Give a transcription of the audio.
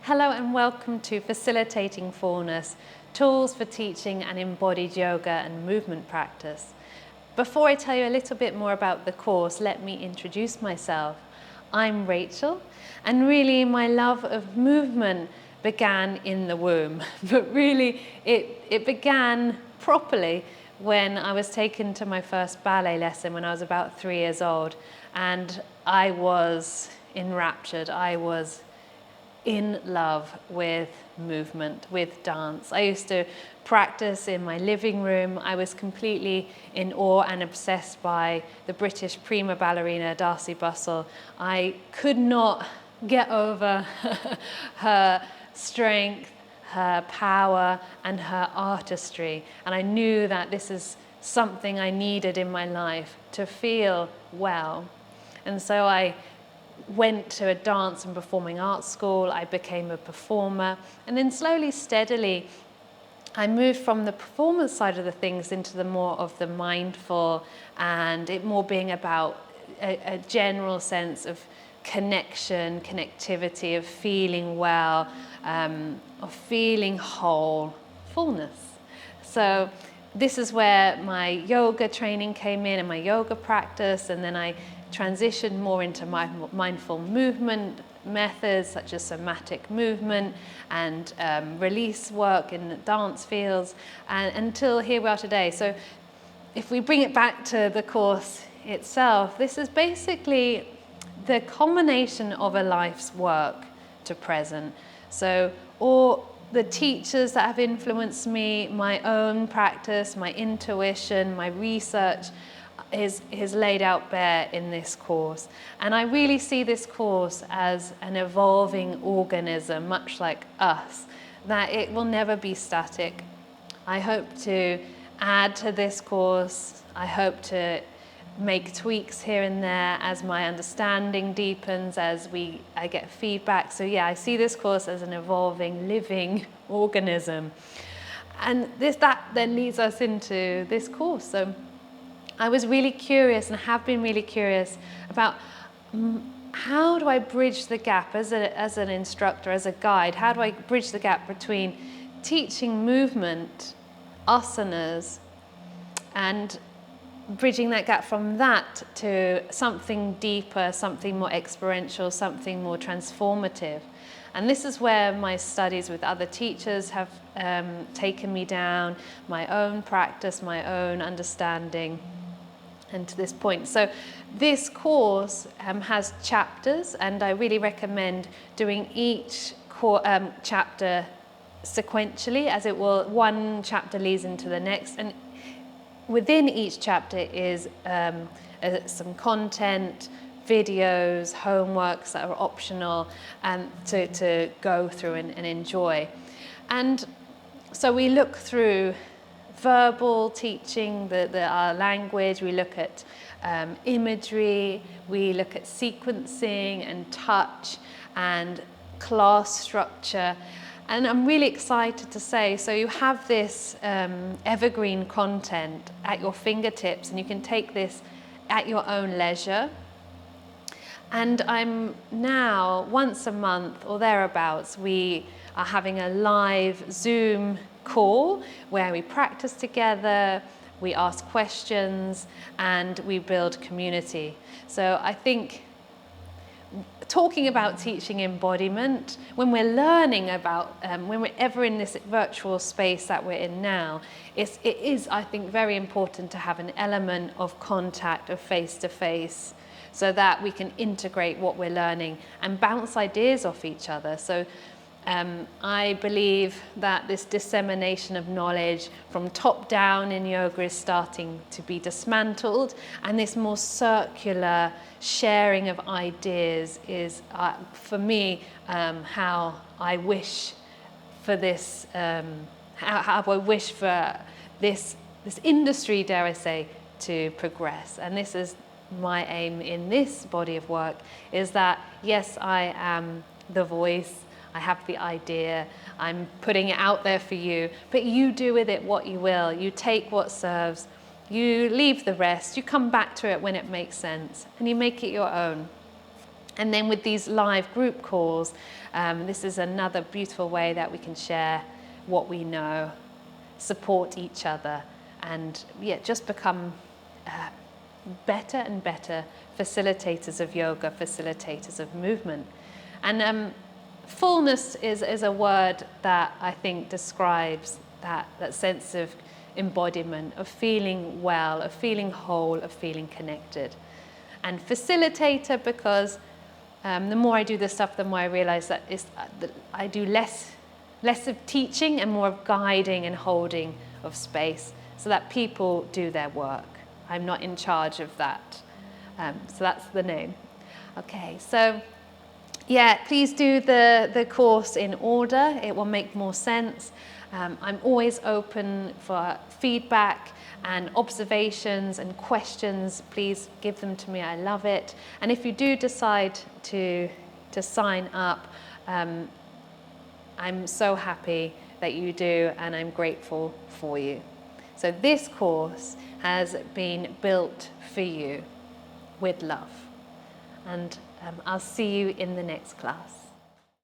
Hello and welcome to Facilitating Fullness, Tools for Teaching an Embodied Yoga and Movement Practice. Before I tell you a little bit more about the course, let me introduce myself. I'm Rachel, and really my love of movement began in the womb, but really it began properly when I was taken to my first ballet lesson when I was about 3 years old, and I was enraptured. I was in love with movement, with dance. I used to practice in my living room. I was completely in awe and obsessed by the British prima ballerina Darcy Bustle. I could not get over her strength, her power, and her artistry. And I knew that this is something I needed in my life to feel well. And so I went to a dance and performing arts school. I became a performer, and then slowly, steadily, I moved from the performance side of the things into the more of the mindful, and it more being about a general sense of connection, connectivity, of feeling well, of feeling whole, fullness. So this is where my yoga training came in and my yoga practice, and then I transitioned more into mindful movement methods such as somatic movement and release work in dance fields, and until here we are today. So if we bring it back to the course itself, this is basically the culmination of a life's work to present. So all the teachers that have influenced me, my own practice, my intuition, my research is laid out bare in this course. And I really see this course as an evolving organism, much like us, that it will never be static. I hope to add to this course. I hope to make tweaks here and there as my understanding deepens, as I get feedback. So yeah, I see this course as an evolving, living organism. And that then leads us into this course. So I was really curious, and have been really curious, about how do I bridge the gap as an instructor, as a guide, how do I bridge the gap between teaching movement, asanas, and bridging that gap from that to something deeper, something more experiential, something more transformative. And this is where my studies with other teachers have taken me down, my own practice, my own understanding, and to this point. So this course has chapters, and I really recommend doing each chapter sequentially, as it will, one chapter leads into the next, and within each chapter is some content, videos, homeworks that are optional, and to go through and enjoy. And so we look through verbal teaching, our language, we look at imagery, we look at sequencing and touch and class structure. And I'm really excited to say, so you have this evergreen content at your fingertips, and you can take this at your own leisure. And I'm now, once a month or thereabouts, we are having a live Zoom call where we practice together, we ask questions, and we build community. So I think talking about teaching embodiment, when we're learning about, when we're ever in this virtual space that we're in now, it is, I think, very important to have an element of contact, of face-to-face, so that we can integrate what we're learning and bounce ideas off each other. So I believe that this dissemination of knowledge from top down in yoga is starting to be dismantled, and this more circular sharing of ideas is, for me, how I wish for this, how I wish for this industry, dare I say, to progress. And this is my aim in this body of work, is that, yes, I am the voice, I have the idea, I'm putting it out there for you, but you do with it what you will. You take what serves, you leave the rest, you come back to it when it makes sense, and you make it your own. And then with these live group calls, this is another beautiful way that we can share what we know, support each other, and just become better and better facilitators of yoga, facilitators of movement. And fullness is a word that I think describes that sense of embodiment, of feeling well, of feeling whole, of feeling connected. And facilitator because the more I do this stuff, the more I realize that I do less of teaching and more of guiding and holding of space so that people do their work. I'm not in charge of that. So that's the name. Okay, so please do the course in order. It will make more sense. I'm always open for feedback and observations and questions. Please give them to me. I love it. And if you do decide to sign up, I'm so happy that you do, and I'm grateful for you. So this course has been built for you with love. And I'll see you in the next class.